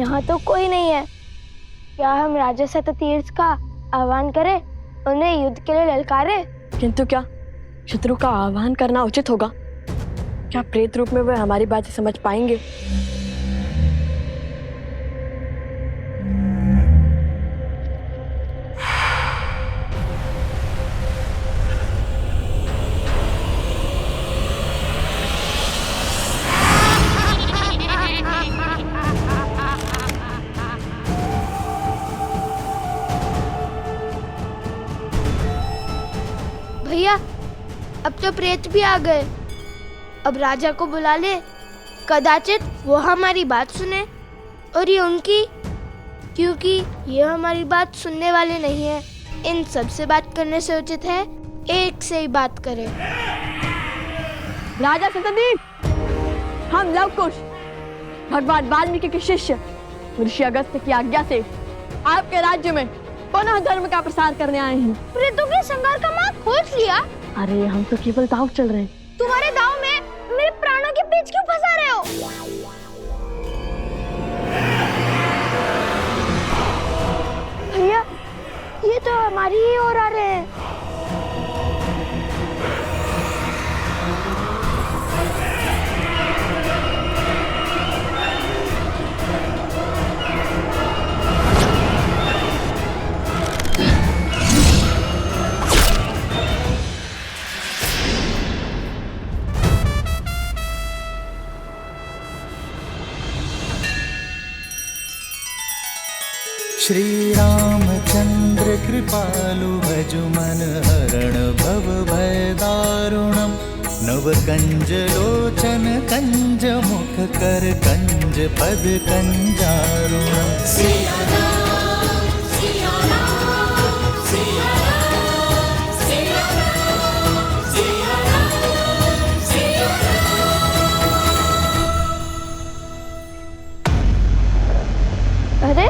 यहाँ तो कोई नहीं है। क्या हम राजा शततीर्थ का आह्वान करें, उन्हें युद्ध के लिए ललकारे? किंतु क्या शत्रु का आह्वान करना उचित होगा? क्या प्रेत रूप में वे हमारी बातें समझ पाएंगे? भैया, अब तो प्रेत भी आ गए। अब राजा को बुला ले, कदाचित वो हमारी बात सुने और ये उनकी, क्योंकि ये हमारी बात सुनने वाले नहीं है। इन सब से बात करने से उचित है एक से ही बात करें। राजा शततीर्थ, हम लव कुश भगवान वाल्मीकि के शिष्य ऋषि अगस्त्य की आज्ञा से आपके राज्य में पुनः धर्म का प्रसार करने आए हैं। प्रेतों के संहार का मार्ग खोज लिया? अरे हम तो केवल दांव चल रहे हैं। तुम्हारे दांव में मेरे प्राणों के बीच क्यों फंसा रहे हो? भैया, ये तो हमारी ही ओर आ रहे हैं। श्री रामचंद्र कृपालु भजु मन हरण भव भय दारुणम नव कंज लोचन कंज मुख कर कंज पद कंजारुणम। अरे,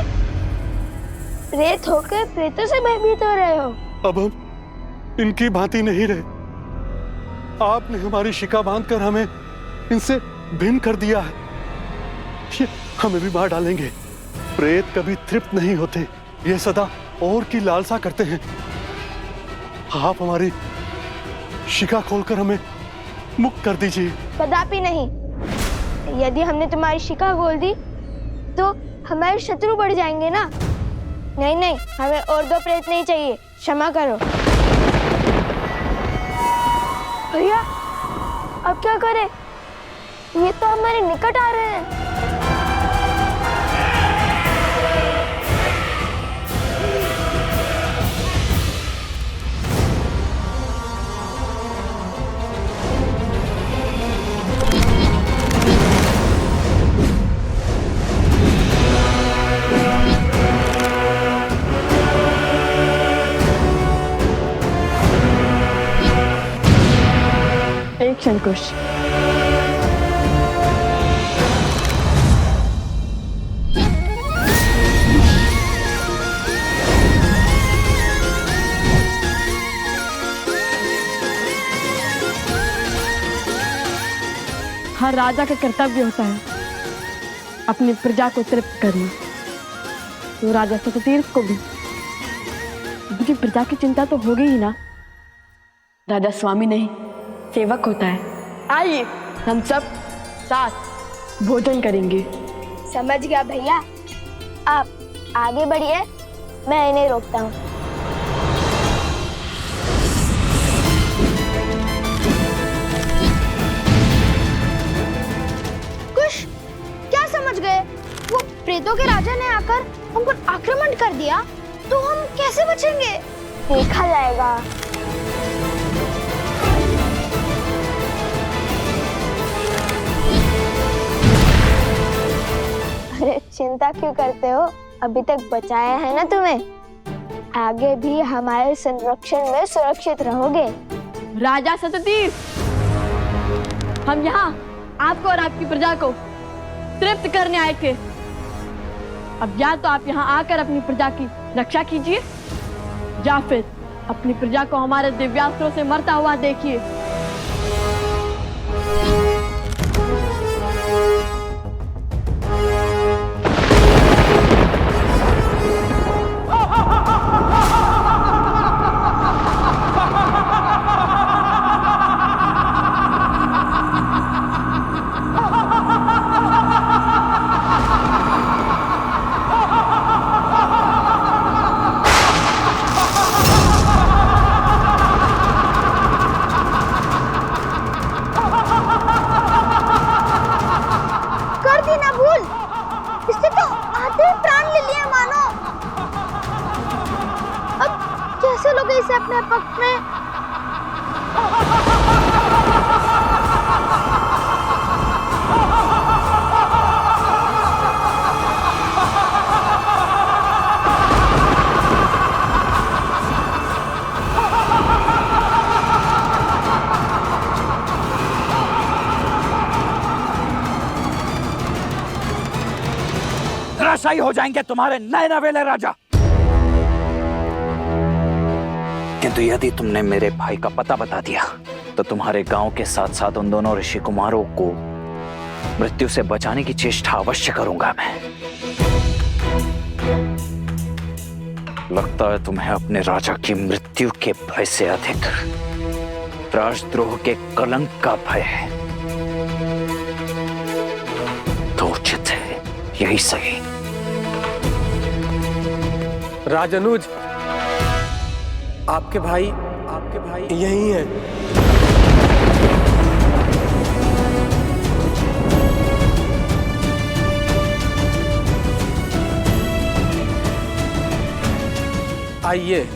प्रेत होकर प्रेतों से भयभीत हो रहे हो? अब हम इनकी भांति नहीं रहे। आपने हमारी शिका बांधकर हमें इनसे भिन्न कर दिया है। ये हमें भी मार डालेंगे। प्रेत कभी तृप्त नहीं होते, ये सदा और की लालसा करते हैं। आप हमारी शिका खोलकर हमें मुक्त कर दीजिए। कदापि नहीं। यदि हमने तुम्हारी शिका खोल दी तो हमारे शत्रु बढ़ जाएंगे ना। नहीं नहीं, हमें और दो प्रेत नहीं चाहिए, क्षमा करो। भैया, अब क्या करें? ये तो हमारे निकट आ रहे हैं। शंकुश, हर राजा का कर्तव्य होता है अपनी प्रजा को तृप्त करना। तो राजा शततीर्थ को भी उनकी प्रजा की चिंता तो होगी ही ना। राजा स्वामी नहीं, सेवक होता है। आइए हम सब साथ भोजन करेंगे। समझ गया भैया, आप आगे बढ़िए, मैं इन्हें रोकता हूँ। कुश, क्या समझ गए? वो प्रेतों के राजा ने आकर हम पर आक्रमण कर दिया, तो हम कैसे बचेंगे? देखा जाएगा। अरे चिंता क्यों करते हो? अभी तक बचाया है ना तुम्हें। आगे भी हमारे संरक्षण में सुरक्षित रहोगे। राजा शततीर्थ, हम यहाँ आपको और आपकी प्रजा को तृप्त करने आए थे। अब या तो आप यहाँ आकर अपनी प्रजा की रक्षा कीजिए या फिर अपनी प्रजा को हमारे दिव्यास्त्रों से मरता हुआ देखिए। लोगे इसे अपने पक्ष में? धराशायी हो जाएंगे तुम्हारे नए नवेले राजा। किंतु यदि तुमने मेरे भाई का पता बता दिया तो तुम्हारे गांव के साथ साथ उन दोनों ऋषि कुमारों को मृत्यु से बचाने की चेष्टा अवश्य करूंगा मैं। लगता है तुम्हें अपने राजा की मृत्यु के भय से अधिक राजद्रोह के कलंक का भय है। तो उचित है, यही सही। राजनुज, आपके भाई यही हैं। आइए।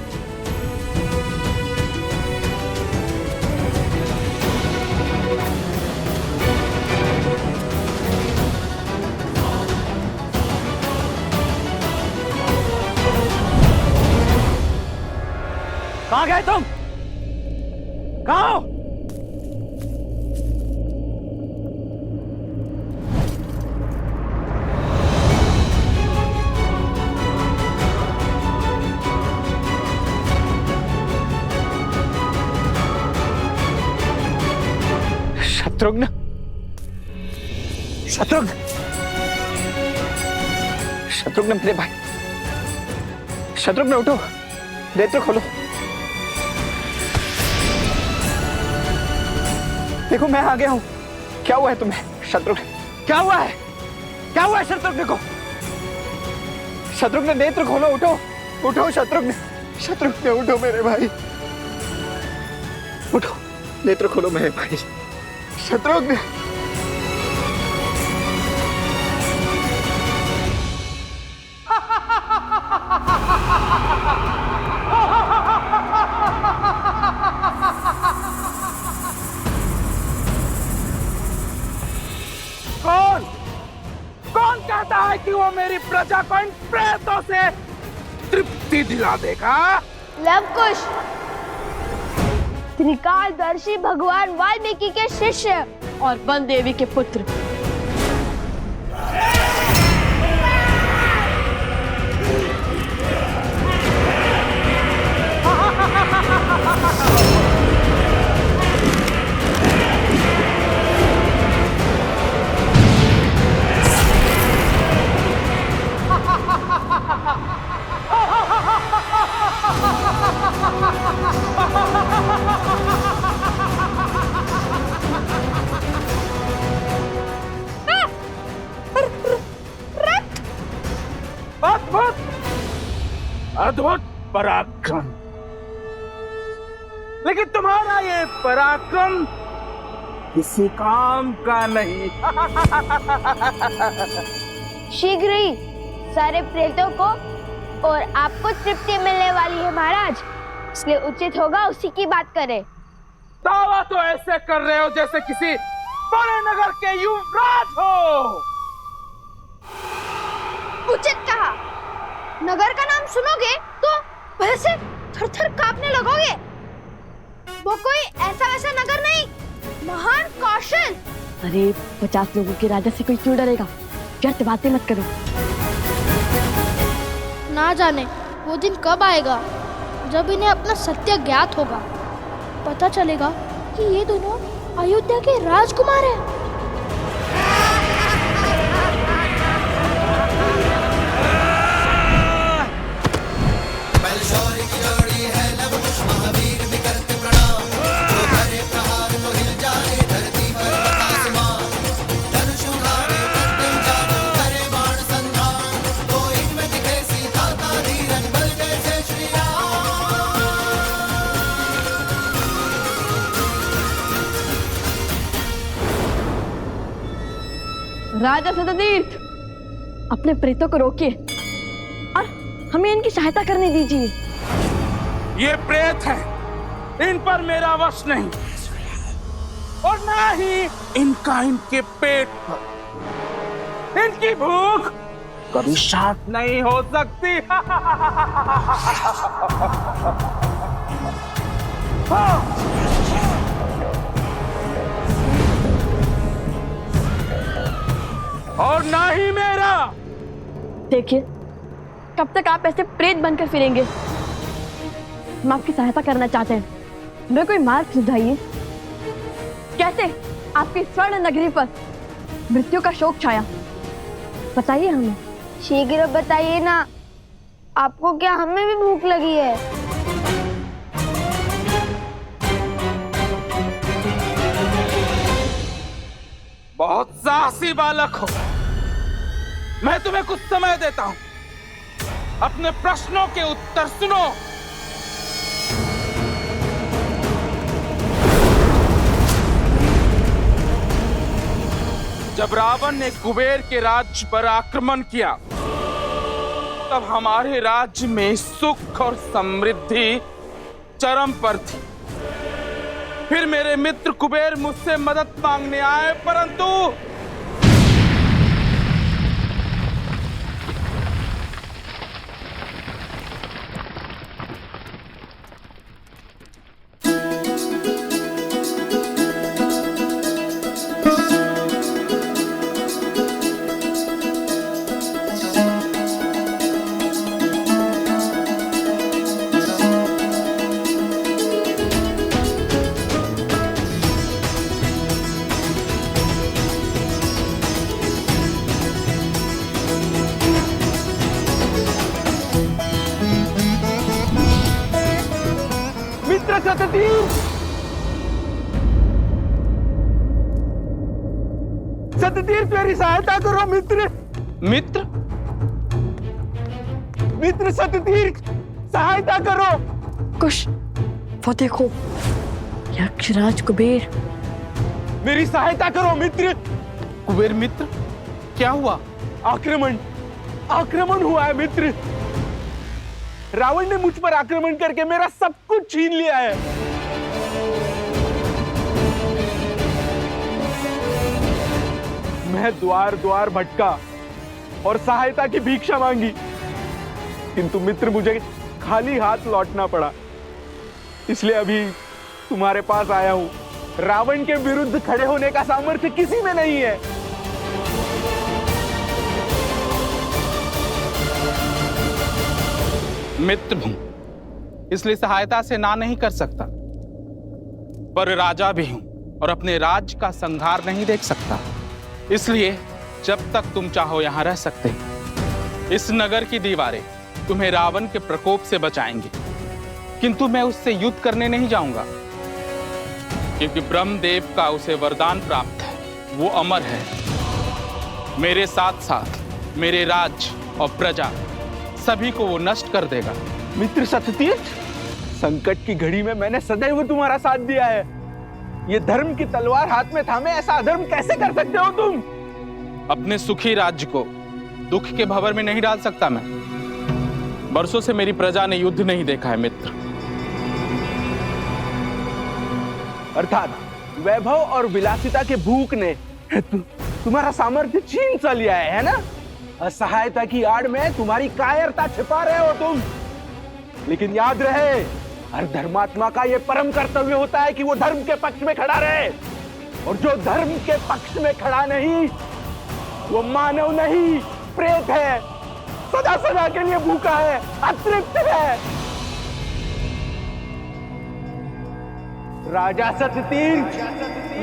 कहां गए तुम? कहां हो? शत्रुघ्न, शत्रुघ्न, शत्रुघ्न मेरे भाई, शत्रुघ्न उठो, नेत्र खोलो। देखो मैं आ गया हूं। क्या हुआ है तुम्हें शत्रुघ्न? क्या हुआ है? क्या हुआ है शत्रुघ्न को? शत्रुघ्न नेत्र खोलो, उठो, उठो शत्रुघ्न, शत्रुघ्न उठो मेरे भाई, उठो, नेत्र खोलो मेरे भाई, शत्रुघ्न। कौन कहता है कि वो मेरी प्रजा को इन प्रेतों से तृप्ति दिला देगा? लवकुश, त्रिकालदर्शी भगवान वाल्मीकि के शिष्य और वन देवी के पुत्र। अद्भुत, अद्भुत पराक्रम। लेकिन तुम्हारा ये पराक्रम किसी काम का नहीं। शीघ्र ही सारे प्रेतों को और आपको तृप्ति मिलने वाली है महाराज, इसलिए उचित होगा उसी की बात करें। दावा तो ऐसे कर रहे हो जैसे किसी बड़े नगर के युवराज हो। उचित कहा। नगर का नाम सुनोगे तो भय से थर-थर कांपने लगोगे। वो कोई ऐसा वैसा नगर नहीं, महान कौशल। अरे 50 लोगों के राजा से कोई क्यों डरेगा? व्यर्थ बातें मत करो। ना जाने वो दिन कब आएगा जब इन्हें अपना सत्य ज्ञात होगा। पता चलेगा कि ये दोनों अयोध्या के राजकुमार हैं। राजा सततीर्थ, अपने प्रेतों को रोकिए और हमें इनकी सहायता करने दीजिए। ये प्रेत हैं, इन पर मेरा वश नहीं, और ना ही इनका इनके पेट पर। इनकी भूख कभी शांत नहीं हो सकती। और ना ही मेरा। देखिए, कब तक आप ऐसे प्रेत बनकर फिरेंगे? हम आपकी सहायता करना चाहते हैं, हमें कोई मार्ग सुझाइए। कैसे आपकी स्वर्ण नगरी पर मृत्यु का शोक छाया, बताइए हमें। शीघ्र बताइए ना, आपको क्या हमें भी भूख लगी है? बहुत साहसी बालक हो, मैं तुम्हें कुछ समय देता हूं, अपने प्रश्नों के उत्तर सुनो। जब रावण ने कुबेर के राज्य पर आक्रमण किया, तब हमारे राज्य में सुख और समृद्धि चरम पर थी। फिर मेरे मित्र कुबेर मुझसे मदद मांगने आए, परंतु सततीर्थ मेरी सहायता करो मित्र। मित्र मित्र सततीर्थ सहायता करो। कुश, वो देखो, यक्षराज कुबेर। मेरी सहायता करो मित्र। कुबेर मित्र, क्या हुआ? आक्रमण हुआ है मित्र। रावण ने मुझ पर आक्रमण करके मेरा सब कुछ छीन लिया है। मैं द्वार द्वार भटका और सहायता की भिक्षा मांगी, किंतु मित्र मुझे खाली हाथ लौटना पड़ा। इसलिए अभी तुम्हारे पास आया हूं। रावण के विरुद्ध खड़े होने का सामर्थ्य किसी में नहीं है। मित्र हूं, इसलिए सहायता से ना नहीं कर सकता, पर राजा भी हूं और अपने राज्य का संहार नहीं देख सकता। इसलिए जब तक तुम चाहो यहां रह सकते हो। इस नगर की दीवारें तुम्हें रावण के प्रकोप से बचाएंगी, किंतु मैं उससे युद्ध करने नहीं जाऊंगा, क्योंकि ब्रह्मदेव का उसे वरदान प्राप्त है, वो अमर है। मेरे साथ साथ मेरे राज्य और प्रजा सभी को वो नष्ट कर देगा। मित्र सततीर्थ, संकट की घड़ी में मैंने सदैव तुम्हारा साथ दिया है। ये धर्म की तलवार हाथ में थामे ऐसा अधर्म कैसे कर सकते हो तुम? अपने सुखी राज्य को दुख के भंवर में नहीं डाल सकता मैं। बरसों से मेरी प्रजा ने युद्ध नहीं देखा है मित्र। अर्थात वैभव और विलासिता के भूख ने तुम्हारा सामर्थ्य छीन सा लिया है ना? असहायता की आड़ में तुम्हारी कायरता छिपा रहे हो तुम। लेकिन याद रहे, हर धर्मात्मा का यह परम कर्तव्य होता है कि वो धर्म के पक्ष में खड़ा रहे, और जो धर्म के पक्ष में खड़ा नहीं, वो मानव नहीं, प्रेत है, सदा सदा के लिए भूखा है, अतृप्त है। राजा सततीर्थ,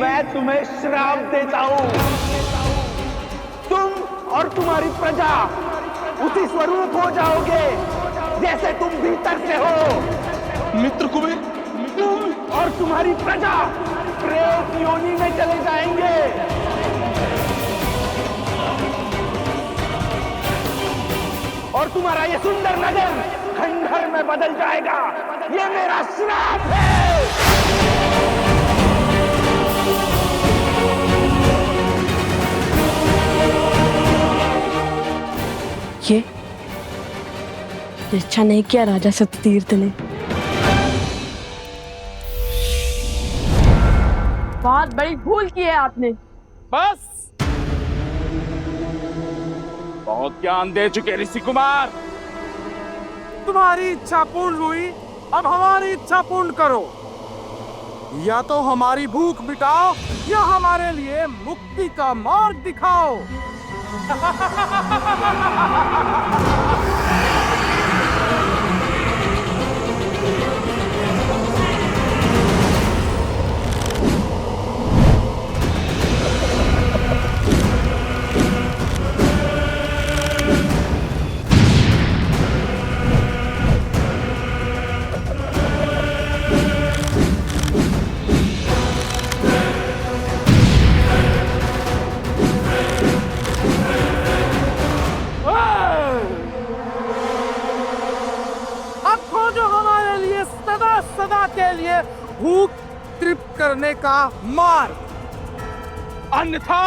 मैं तुम्हें श्राप देता हूं। तुम और तुम्हारी प्रजा उसी स्वरूप हो जाओगे जैसे तुम भीतर से हो। मित्र कुबेर, तुम और तुम्हारी प्रजा प्रेत योनि में चले जाएंगे। और तुम्हारा ये सुंदर नगर खंडहर में बदल जाएगा। ये मेरा श्राप है। ये अच्छा नहीं किया राजा सततीर्थ ने। बहुत बड़ी भूल की है आपने। बस बहुत ज्ञान दे चुके ऋषि कुमार। तुम्हारी इच्छा पूर्ण हुई, अब हमारी इच्छा पूर्ण करो। या तो हमारी भूख मिटाओ या हमारे लिए मुक्ति का मार्ग दिखाओ। अब खोजो हमारे लिए सदा सदा के लिए भूख तृप्त करने का मार्ग, अन्यथा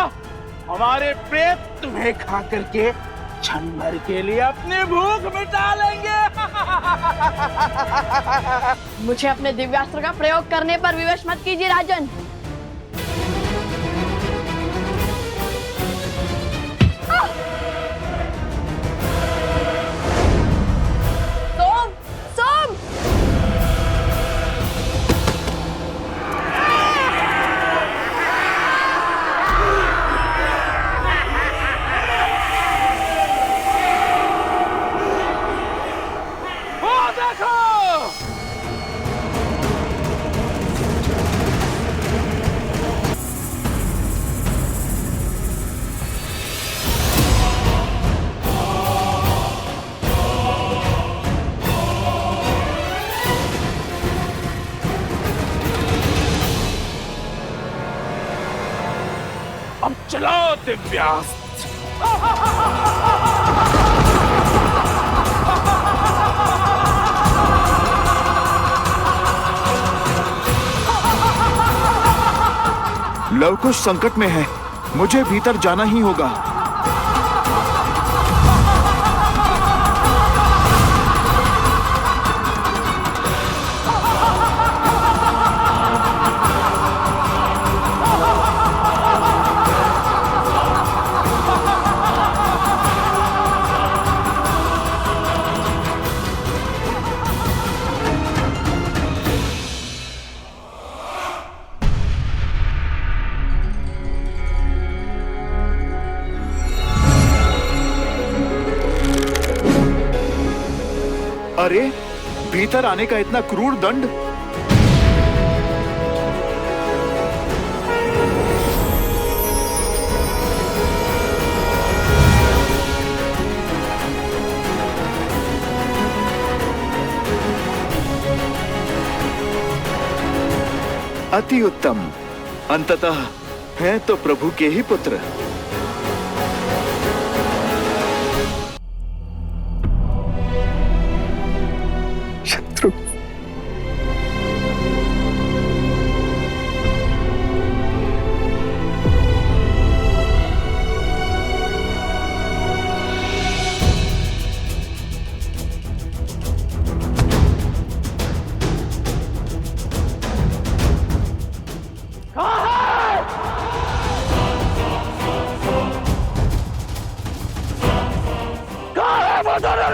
हमारे प्रेत तुम्हें खा करके क्षण भर के लिए अपनी भूख मिटा लेंगे। मुझे अपने दिव्यास्त्र का प्रयोग करने पर विवश मत कीजिए राजन। सोम, सोम! वो देखो, अब चलो दिव्यास्त्र। लवकुश संकट में है, मुझे भीतर जाना ही होगा। अरे, भीतर आने का इतना क्रूर दंड! अति उत्तम। अंततः हैं तो प्रभु के ही पुत्र। शत्रु,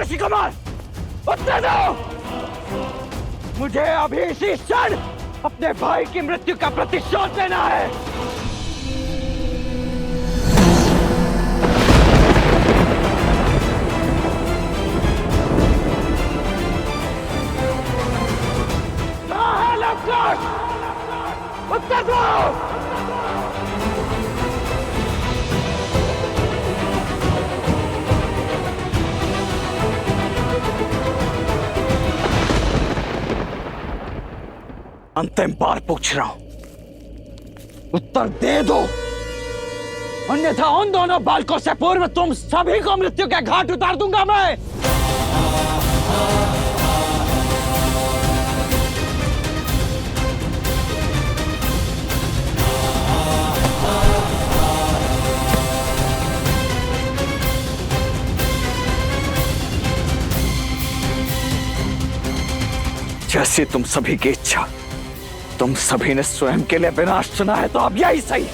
ऋषि कुमार, उत्तर दो। मुझे अभी इसी क्षण अपने भाई की मृत्यु का प्रतिशोध लेना है। कहाँ है लवकुश? उत्तर दो। अंतिम बार पूछ रहा हूं, उत्तर दे दो, अन्यथा उन दोनों बालकों से पूर्व तुम सभी को मृत्यु के घाट उतार दूंगा मैं। जैसे तुम सभी की इच्छा, तुम सभी ने स्वयं के लिए विनाश चुना है तो अब यही सही।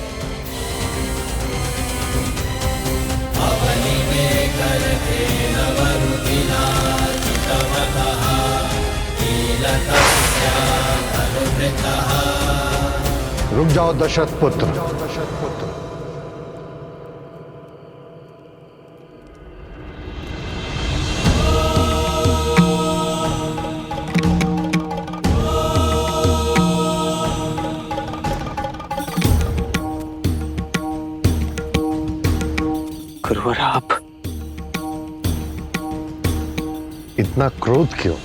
रुक जाओ दशरथ पुत्र। गुरुवर आप इतना क्रोध क्यों?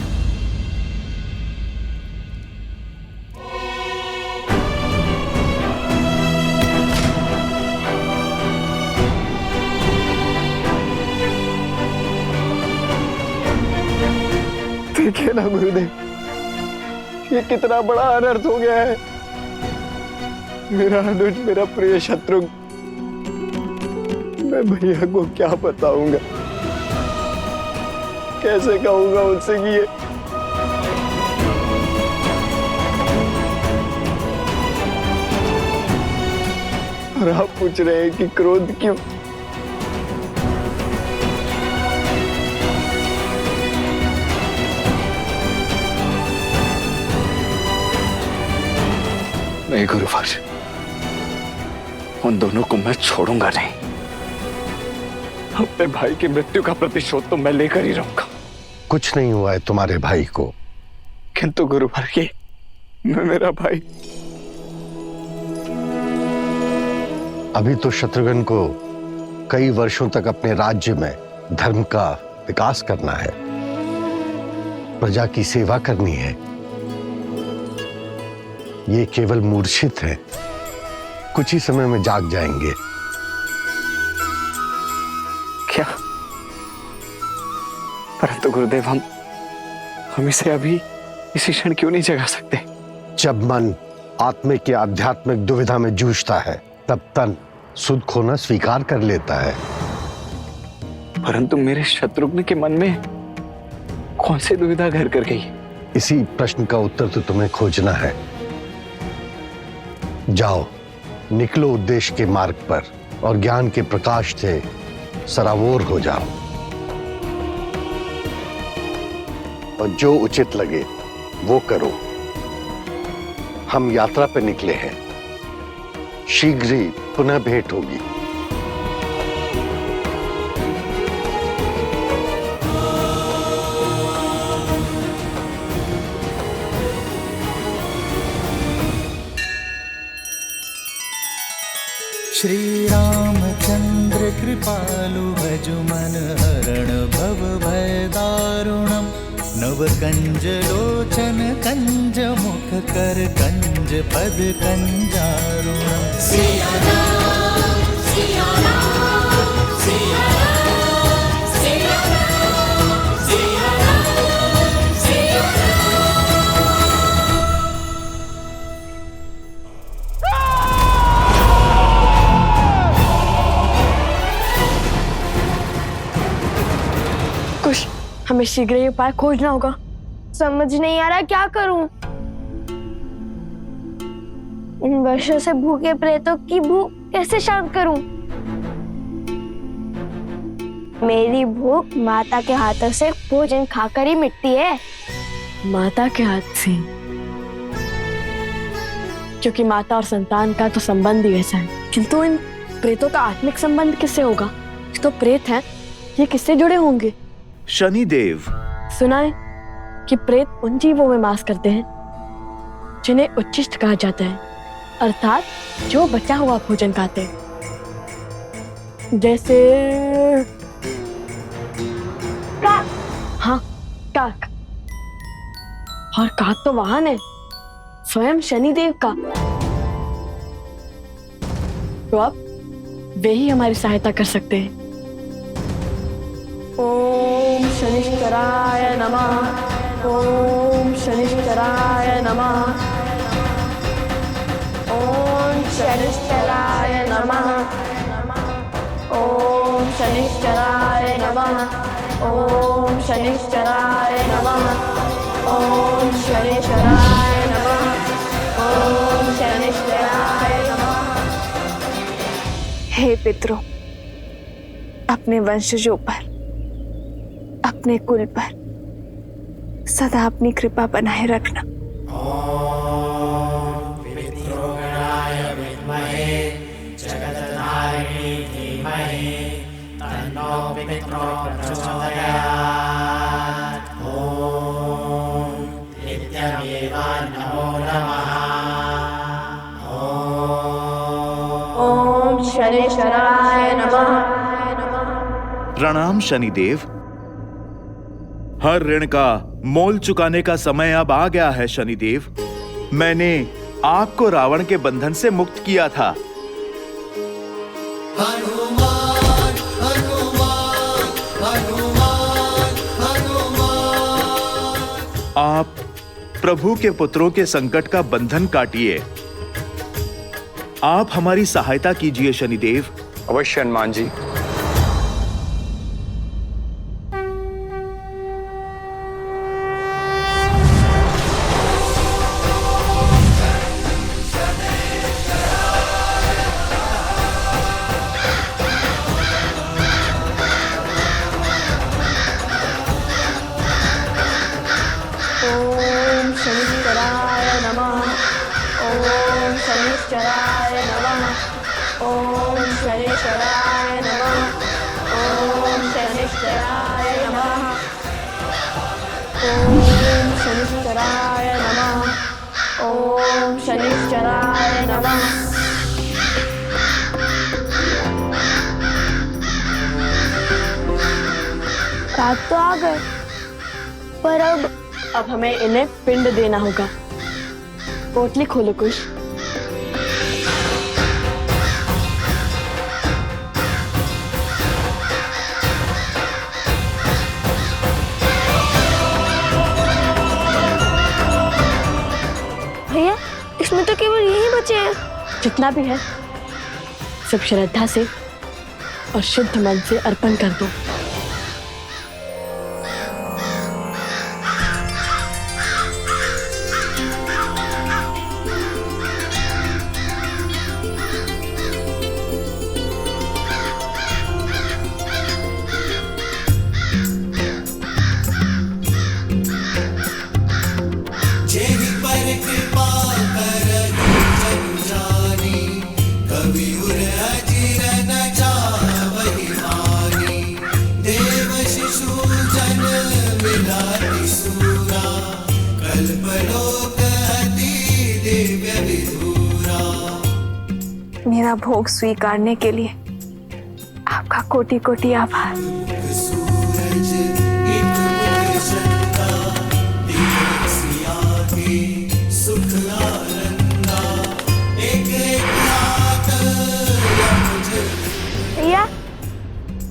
देखिए ना गुरुदेव, ये कितना बड़ा अनर्थ हो गया है। मेरा अनुज, मेरा प्रिय शत्रु, मैं भैया को क्या बताऊंगा, कैसे कहूंगा उनसे कि ये और आप पूछ रहे हैं कि क्रोध क्यों? नहीं गुरुवर, उन दोनों को मैं छोड़ूंगा नहीं। अपने भाई की मृत्यु का प्रतिशोध तो मैं लेकर ही रहूंगा। कुछ नहीं हुआ है तुम्हारे भाई को। किंतु गुरुवर, ये मेरा भाई। अभी तो शत्रुघ्न को कई वर्षों तक अपने राज्य में धर्म का विकास करना है, प्रजा की सेवा करनी है। ये केवल मूर्छित है, कुछ ही समय में जाग जाएंगे। क्या? परंतु गुरुदेव, हम इसे अभी इसी क्षण क्यों नहीं जगा सकते? जब मन आत्मिक या आध्यात्मिक दुविधा में जूझता है तब तन सुध खोना स्वीकार कर लेता है। परंतु मेरे शत्रुघ्न के मन में कौन सी दुविधा घर कर गई? इसी प्रश्न का उत्तर तो तुम्हें खोजना है। जाओ, निकलो उद्देश्य के मार्ग पर और ज्ञान के प्रकाश से सराबोर हो जाओ, और जो उचित लगे वो करो। हम यात्रा पर निकले हैं, शीघ्र ही पुनः भेंट होगी। श्री रामचंद्र कृपालु भजु मन हरण भव भय दारुणम। नव कंज लोचन कंज मुख कर कंज पद कंजारुणम। सिया राम, सिया राम, सिया राम, सिया राम, सिया राम, सिया कुछ हमें शीघ्र ही उपाय खोजना होगा। समझ नहीं आ रहा क्या करूं। इन वर्षों से भूखे प्रेतों की भूख कैसे शांत करूं? मेरी भूख माता के हाथों से भोजन खाकर ही मिटती है। माता के हाथ से? क्योंकि माता और संतान का तो संबंध ही ऐसा है। किंतु इन प्रेतों का आत्मिक संबंध किससे होगा? तो प्रेत हैं, ये किससे जुड़े होंगे? शनिदेव। सुना है कि प्रेत उन जीवों में वास करते हैं जिन्हें उच्छिष्ट कहा जाता है, अर्थात जो बचा हुआ भोजन खाते हैं। जैसे काक। हाँ, काक। और काक तो वाहन है स्वयं शनिदेव का। तो अब वे ही हमारी सहायता कर सकते हैं। ओम शनिश्चराय नमः। ओम शनिश्चराय नमः। ओम शनिश्चराय नमः। ओम शनिश्चराय नमः। ओम शनिश्चराय नमः। ओम शनिश्चराय नमः। पितरों, अपने वंशजों पर, अपने कुल पर सदा अपनी कृपा बनाए रखना। ओम शनेश्वराय नमः। प्रणाम शनिदेव। हर ऋण का मोल चुकाने का समय अब आ गया है शनिदेव। मैंने आपको रावण के बंधन से मुक्त किया था। आप प्रभु के पुत्रों के संकट का बंधन काटिए। आप हमारी सहायता कीजिए शनिदेव। अवश्य हनुमान जी। ओम शनिश्चराय नमः। ओम शनिश्चराय नमः। ओम शनिश्चराय नमः। ओम शनिश्चराय नमः। ओम शनिश्चराय नमः। ओम शनिश्चराय नमः। रात तो आ गए, पर अब हमें इन्हें पिंड देना होगा। पोटली खोलो कुश। भैया, इसमें तो केवल यही बचे हैं। जितना भी है सब श्रद्धा से और शुद्ध मन से अर्पण कर दो। मेरा भोग स्वीकारने के लिए आपका कोटि कोटि आभार। भैया,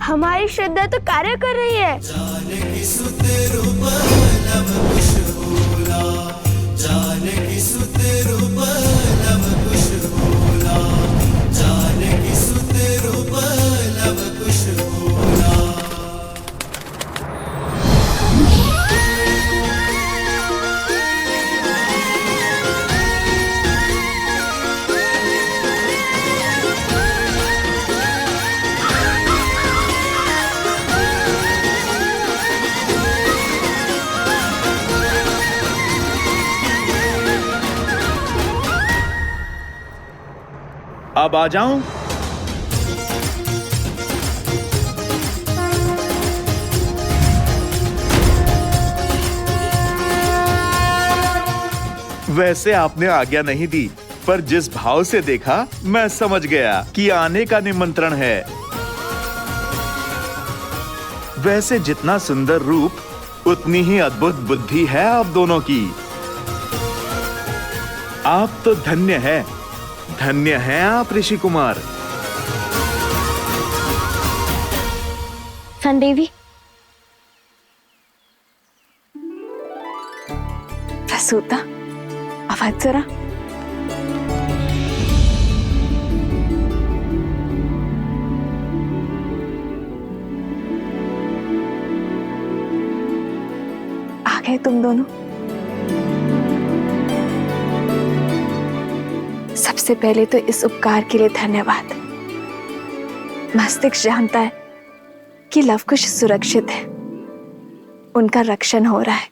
हमारी श्रद्धा तो कार्य कर रही है। अब आ जाऊं? वैसे आपने आज्ञा नहीं दी, पर जिस भाव से देखा मैं समझ गया कि आने का निमंत्रण है। वैसे जितना सुंदर रूप उतनी ही अद्भुत बुद्धि है आप दोनों की। आप तो धन्य है, धन्य हैं आप ऋषि कुमार। संदेवी, प्रसूता, आवाज जरा। आ गए तुम दोनों। सबसे पहले तो इस उपकार के लिए धन्यवाद। मस्तिष्क जानता है कि लवकुश सुरक्षित है, उनका रक्षण हो रहा है,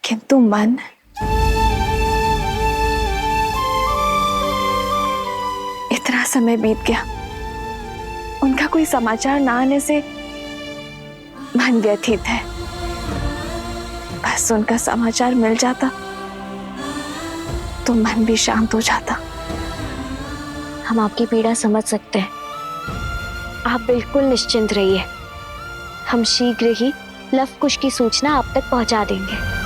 किंतु मन इतना समय बीत गया, उनका कोई समाचार ना आने से मन व्यथित है। बस उनका समाचार मिल जाता तो मन भी शांत हो जाता। हम आपकी पीड़ा समझ सकते हैं, आप बिल्कुल निश्चिंत रहिए। हम शीघ्र ही लवकुश की सूचना आप तक पहुंचा देंगे।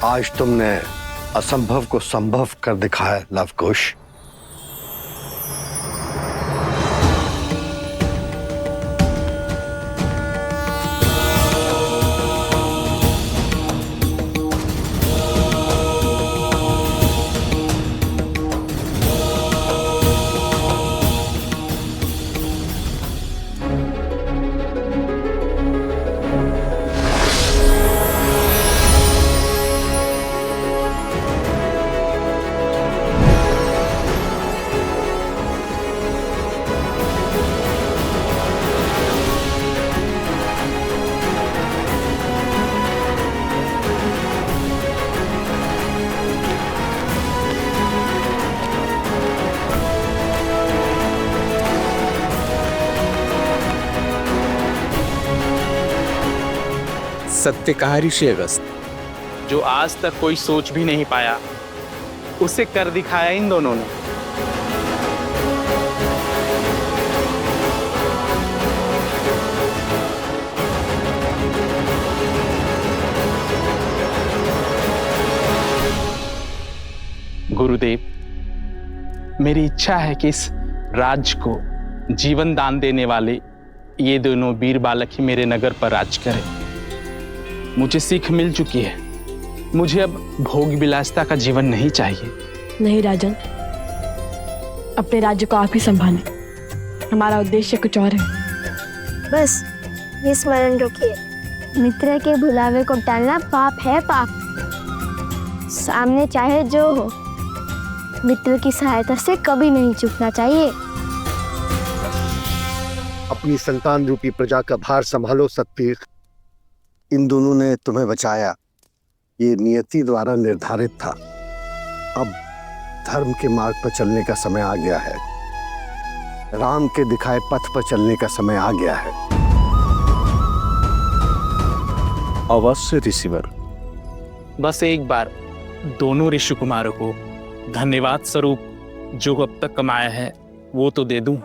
आज तुमने असंभव को संभव कर दिखाया लवकुश। सत्य कहा ऋषि अगस्त, जो आज तक कोई सोच भी नहीं पाया, उसे कर दिखाया इन दोनों ने। गुरुदेव, मेरी इच्छा है कि इस राज्य को जीवन दान देने वाले ये दोनों वीर बालक ही मेरे नगर पर राज करें। मुझे सीख मिल चुकी है, मुझे अब भोग विलासिता का जीवन नहीं चाहिए। नहीं राजन, अपने राज्य को आप ही संभालें, हमारा उद्देश्य कुछ और है। बस ये स्मरण रखिए, मित्र के बुलावे को टालना पाप है, पाप। सामने चाहे जो हो, मित्र की सहायता से कभी नहीं चूकना चाहिए। अपनी संतान रूपी प्रजा का भार संभालो सत्तीर्थ। इन दोनों ने तुम्हें बचाया, ये नियति द्वारा निर्धारित था। अब धर्म के मार्ग पर चलने का समय आ गया है, राम के दिखाए पथ पर चलने का समय आ गया है। अवश्य ऋषिवर। बस एक बार दोनों ऋषि कुमारों को धन्यवाद स्वरूप जो अब तक कमाया है वो तो दे दूं।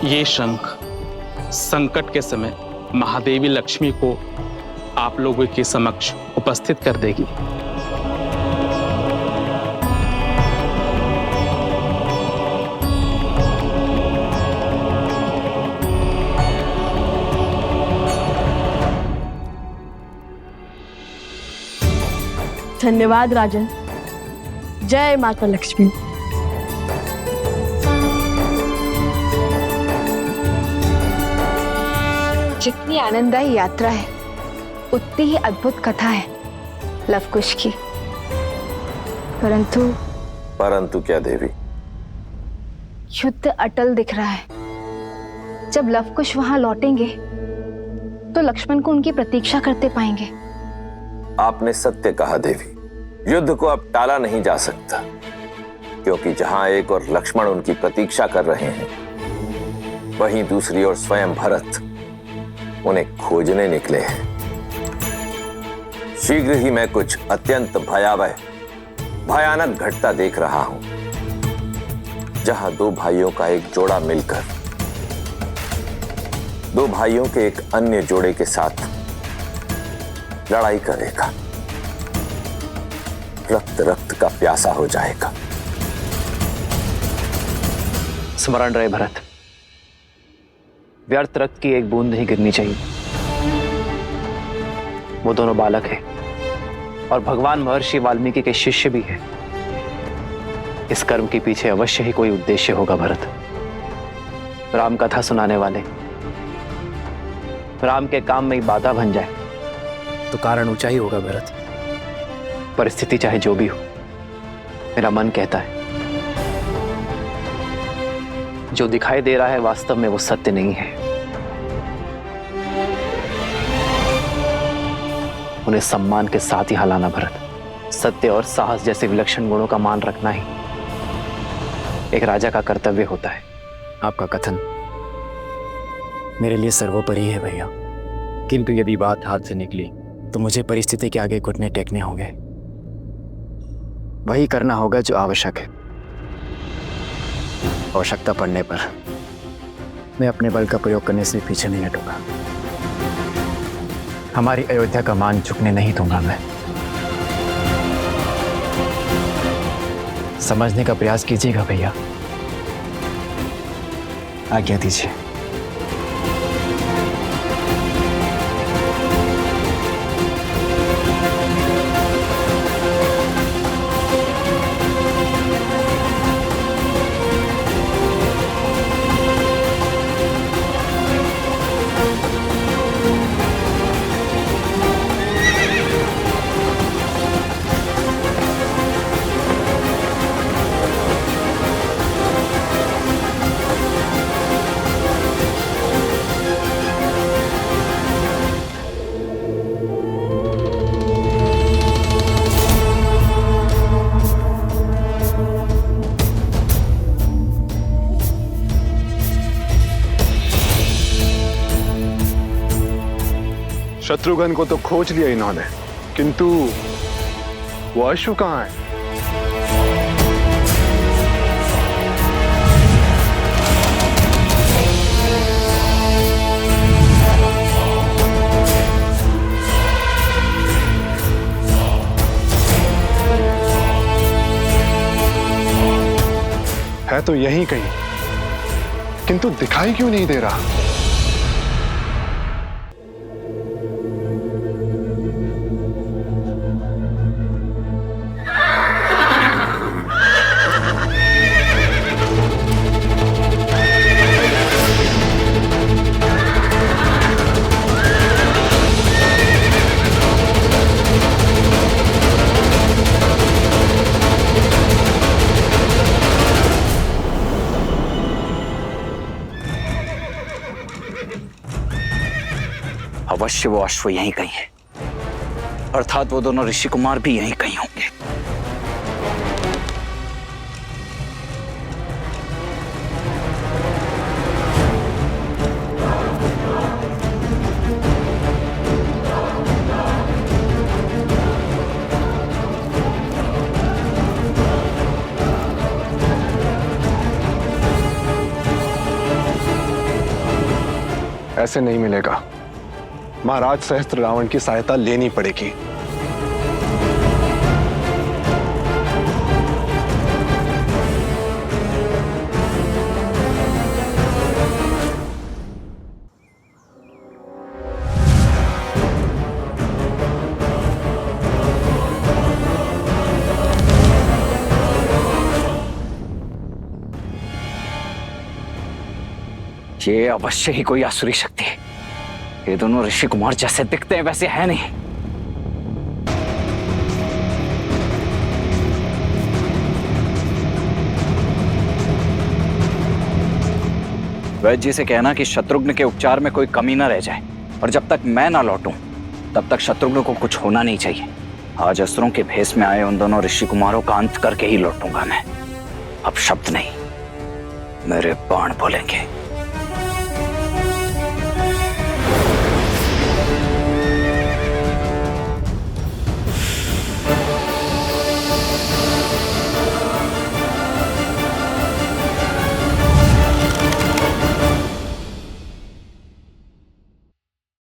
ये शंख संकट के समय महादेवी लक्ष्मी को आप लोगों के समक्ष उपस्थित कर देगी। धन्यवाद राजन। जय माता लक्ष्मी। जितनी आनंददायी यात्रा है, उतनी ही अद्भुत कथा है लवकुश की। परंतु क्या देवी? युद्ध अटल दिख रहा है। जब लवकुश वहां लौटेंगे तो लक्ष्मण को उनकी प्रतीक्षा करते पाएंगे। आपने सत्य कहा देवी, युद्ध को अब टाला नहीं जा सकता, क्योंकि जहां एक और लक्ष्मण उनकी प्रतीक्षा कर रहे हैं, वहीं दूसरी ओर स्वयं भरत उन्हें खोजने निकले हैं। शीघ्र ही मैं कुछ अत्यंत भयावह भयानक घटना देख रहा हूं, जहां दो भाइयों का एक जोड़ा मिलकर दो भाइयों के एक अन्य जोड़े के साथ लड़ाई करेगा, रक्त रक्त का प्यासा हो जाएगा। स्मरण रहे भरत, व्यर्थ रक्त की एक बूंद नहीं गिरनी चाहिए। वो दोनों बालक हैं और भगवान महर्षि वाल्मीकि के शिष्य भी हैं। इस कर्म के पीछे अवश्य ही कोई उद्देश्य होगा भरत। राम कथा सुनाने वाले राम के काम में ही बाधा बन जाए तो कारण ऊंचा ही होगा भरत। परिस्थिति चाहे जो भी हो, मेरा मन कहता है जो दिखाई दे रहा है वास्तव में वो सत्य नहीं है। उन्हें सम्मान के साथ ही हलाना भरत। सत्य और साहस जैसे विलक्षण गुणों का मान रखना ही एक राजा का कर्तव्य होता है। आपका कथन मेरे लिए सर्वोपरि है भैया, किंतु यदि बात हाथ से निकली तो मुझे परिस्थिति के आगे घुटने टेकने होंगे। वही करना होगा जो आवश्यक है। आवश्यकता पड़ने पर मैं अपने बल का प्रयोग करने से पीछे नहीं हटूंगा। हमारी अयोध्या का मान झुकने नहीं दूंगा मैं। समझने का प्रयास कीजिएगा भैया, आज्ञा दीजिए। शत्रुघ्न को तो खोज लिया इन्होंने, किंतु वो अश्व कहाँ है? है तो यहीं कहीं, किंतु दिखाई क्यों नहीं दे रहा? अवश्य वो अश्व यहीं कहीं है, अर्थात वो दोनों ऋषि कुमार भी यहीं कहीं होंगे। ऐसे नहीं मिलेगा, महाराज सहस्त्र रावण की सहायता लेनी पड़ेगी। ये अवश्य ही कोई आसुरी शक्ति है। ये दोनों ऋषि कुमार जैसे दिखते हैं वैसे है नहीं। वैद्य जी से कहना कि शत्रुघ्न के उपचार में कोई कमी ना रह जाए, और जब तक मैं ना लौटूं तब तक शत्रुघ्न को कुछ होना नहीं चाहिए। आज अस्त्रों के भेष में आए उन दोनों ऋषि कुमारों का अंत करके ही लौटूंगा मैं। अब शब्द नहीं, मेरे बाण बोलेंगे।